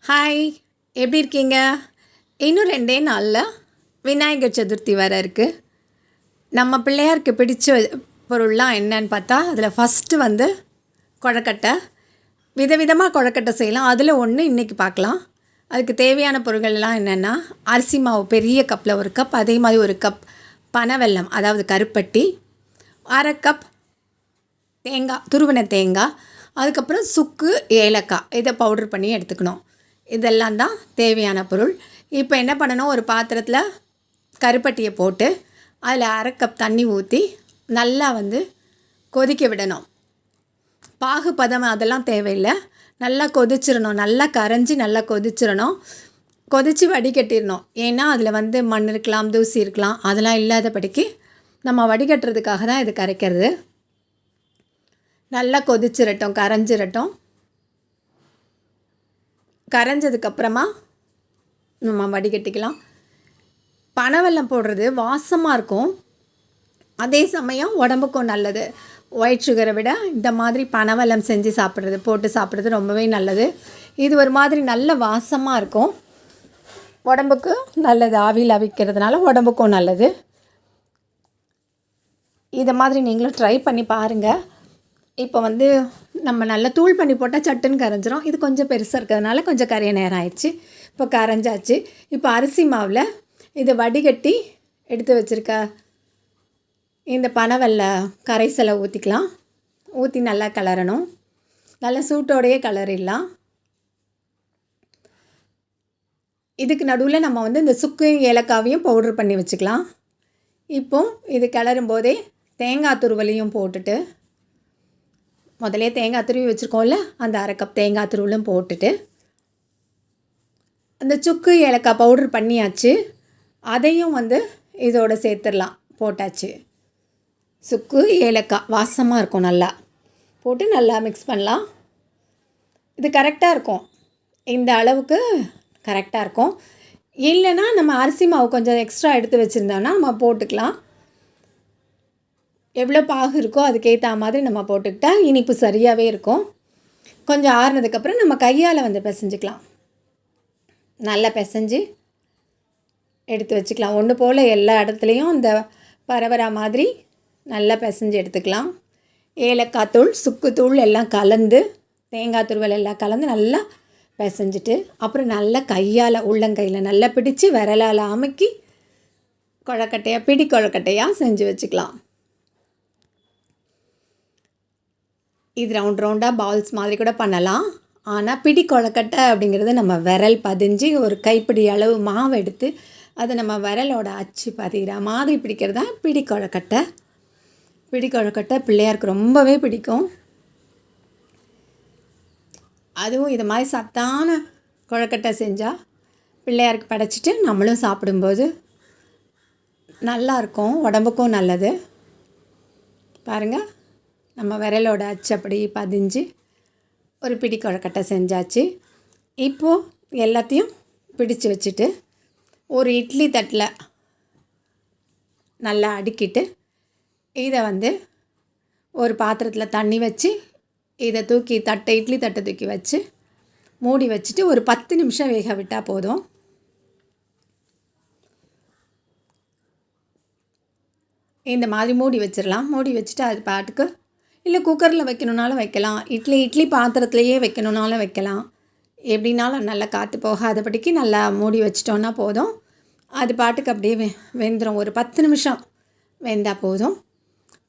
Hi, எப்படி இருக்கீங்க? இன்னும் 2 நாளில் விநாயகர் சதுர்த்தி வர இருக்குது. நம்ம பிள்ளையாருக்கு பிடிச்ச பொருள்லாம் என்னன்னு பார்த்தா, அதில் ஃபஸ்ட்டு வந்து கொழக்கட்டை. விதவிதமாக கொழக்கட்டை செய்யலாம். அதில் ஒன்று இன்றைக்கி பார்க்கலாம். அதுக்கு தேவையான பொருட்கள்லாம் என்னென்னா, அரிசி மாவு பெரிய கப்பில் 1 கப், அதே மாதிரி 1 கப் பனவெல்லம், அதாவது கருப்பட்டி, 1/2 கப் தேங்காய், துருவின தேங்காய், அதுக்கப்புறம் சுக்கு, ஏலக்காய், இதை பவுடர் பண்ணி எடுத்துக்கணும். இதெல்லாம் தான் தேவையான பொருள். இப்போ என்ன பண்ணணும், ஒரு பாத்திரத்தில் கருப்பட்டியை போட்டு அதில் 1/2 கப் தண்ணி ஊற்றி நல்லா கொதிக்க விடணும். பாகுபதம் அதெல்லாம் தேவையில்லை. நல்லா கொதிச்சிடணும், நல்லா கரைஞ்சி நல்லா கொதிச்சிடணும். கொதித்து வடிகட்டிடணும். ஏன்னா அதில் மண் இருக்கலாம், தூசி இருக்கலாம், அதெல்லாம் இல்லாதபடிக்கு நம்ம வடிகட்டுறதுக்காக தான் இது கரைக்கிறது. நல்லா கொதிச்சிடட்டும், கரைஞ்சிடட்டும். கரைஞ்சதுக்கப்புறமா நம்ம வடிகட்டிக்கலாம். பனவெல்லம் போடுறது வாசமாக இருக்கும், அதே சமயம் உடம்புக்கும் நல்லது. ஒயிட் சுகரை விட இந்த மாதிரி பனவெல்லம் செஞ்சு போட்டு சாப்பிட்றது ரொம்பவே நல்லது. இது ஒரு மாதிரி நல்ல வாசமாக இருக்கும், உடம்புக்கு நல்லது. ஆவியில் அவிக்கிறதுனால உடம்புக்கும் நல்லது. இதை மாதிரி நீங்களும் ட்ரை பண்ணி பாருங்கள். இப்போ நம்ம நல்லா தூள் பண்ணி போட்டால் சட்டுன்னு கரைஞ்சிரும். இது கொஞ்சம் பெருசாக இருக்கிறதுனால கொஞ்சம் கரைய நேரம் ஆயிடுச்சு. இப்போ கரைஞ்சாச்சு. இப்போ அரிசி மாவில் இதை வடிகட்டி எடுத்து வச்சுருக்க இந்த பனவெல்ல கரைசலை ஊற்றிக்கலாம். ஊற்றி நல்லா கிளறணும். நல்லா சூட்டோடையே கிளறிடலாம். இதுக்கு நடுவில் நம்ம இந்த சுக்கையும் ஏலக்காவையும் பவுட்ரு பண்ணி வச்சுக்கலாம். இப்போது இது கிளறும் போதே தேங்காய் துருவலையும் போட்டுட்டு, முதலே தேங்காய் துருவி வச்சுருக்கோம்ல, அந்த 1/2 கப் தேங்காய் துருவலும் போட்டுட்டு, அந்த சுக்கு ஏலக்காய் பவுட்ரு பண்ணியாச்சு, அதையும் இதோடு சேர்த்துடலாம். போட்டாச்சு. சுக்கு ஏலக்காய் வாசமாக இருக்கும், நல்லா போட்டு நல்லா மிக்ஸ் பண்ணலாம். இது கரெக்டாக இருக்கும், இந்த அளவுக்கு கரெக்டாக இருக்கும். இல்லைன்னா நம்ம அரிசி மாவு கொஞ்சம் எக்ஸ்ட்ரா எடுத்து வச்சுருந்தோன்னா நம்ம போட்டுக்கலாம். எவ்வளோ பாகு இருக்கோ அதுக்கேற்ற மாதிரி நம்ம போட்டுக்கிட்டால் இனிப்பு சரியாகவே இருக்கும். கொஞ்சம் ஆறுனதுக்கப்புறம் நம்ம கையால் பிசைஞ்சிக்கலாம். நல்லா பிசைஞ்சு எடுத்து வச்சுக்கலாம். ஒன்று போல் எல்லா இடத்துலையும் இந்த பரவரா மாதிரி நல்லா பிசைஞ்சு எடுத்துக்கலாம். ஏலக்காய் தூள், சுக்குத்தூள் எல்லாம் கலந்து, தேங்காய் துருவல் எல்லாம் கலந்து நல்லா பிசைஞ்சிட்டு, அப்புறம் நல்லா கையால் உள்ளங்கையில் நல்லா பிடிச்சி விரலால் அமுக்கி கொழக்கட்டையாக, பிடி கொழக்கட்டையாக செஞ்சு வச்சுக்கலாம். இது ரவுண்டாக பால்ஸ் மாதிரி கூட பண்ணலாம். ஆனால் பிடி கொழக்கட்டை அப்படிங்கிறது நம்ம விரல் பதிஞ்சு ஒரு கைப்பிடி அளவு மாவு எடுத்து அதை நம்ம விரலோட அச்சு பதிகிற மாதிரி பிடிக்கிறது தான் பிடி கொழக்கட்டை. பிடி கொழக்கட்டை பிள்ளையாருக்கு ரொம்பவே பிடிக்கும். அதுவும் இது மாதிரி சத்தான கொழக்கட்டை செஞ்சால் பிள்ளையாருக்கு படைச்சிட்டு நம்மளும் சாப்பிடும்போது நல்லாயிருக்கும், உடம்புக்கும் நல்லது. பாருங்கள், நம்ம விரலோட அச்சு அப்படி பதிஞ்சு ஒரு பிடி கொழக்கட்டை செஞ்சாச்சு. இப்போது எல்லாத்தையும் பிடிச்சு வச்சுட்டு ஒரு இட்லி தட்டில் நல்லா அடுக்கிட்டு, இதை ஒரு பாத்திரத்தில் தண்ணி வச்சு இதை தூக்கி இட்லி தட்டை தூக்கி வச்சு மூடி வச்சுட்டு ஒரு 10 நிமிஷம் வேக விட்டால் போதும். இந்த மாதிரி மூடி வச்சிடலாம். மூடி வச்சுட்டு அது பாட்டுக்கு, இல்லை குக்கரில் வைக்கணுன்னாலும் வைக்கலாம், இட்லி பாத்திரத்துலையே வைக்கணுன்னாலும் வைக்கலாம். எப்படின்னாலும் நல்லா காற்று போகாதபடிக்கு நல்லா மூடி வச்சிட்டோன்னா போதும். அது பாட்டுக்கு அப்படியே வெந்துடும். ஒரு 10 நிமிஷம் வெந்தால் போதும்.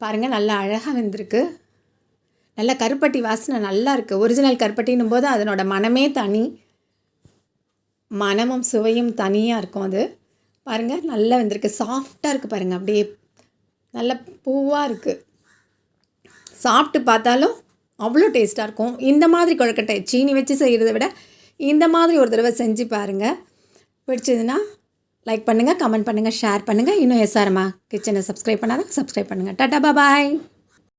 பாருங்கள், நல்லா அழகாக வெந்திருக்கு. நல்லா கருப்பட்டி வாசனை நல்லா இருக்குது. ஒரிஜினல் கருப்பட்டின்னும் போது அதனோட மனமே தனி, மனமும் சுவையும் தனியாக இருக்கும். அது பாருங்கள், நல்லா வெந்திருக்கு. சாஃப்டாக இருக்குது பாருங்கள், அப்படியே நல்ல பூவாக இருக்குது. சாப்பிட்டு பார்த்தாலும் அவ்வளோ டேஸ்ட்டாக இருக்கும். இந்த மாதிரி கொழுக்கட்டை சீனி வச்சு செய்கிறத விட இந்த மாதிரி ஒரு தடவை செஞ்சு பாருங்கள். பிடிச்சதுன்னா லைக் பண்ணுங்கள், கமெண்ட் பண்ணுங்கள், ஷேர் பண்ணுங்கள். இன்னும் எஸ்ஆர் அம்மா கிச்சனை சப்ஸ்கிரைப் பண்ணாதான் சப்ஸ்கிரைப் பண்ணுங்கள். டாடா பாய்.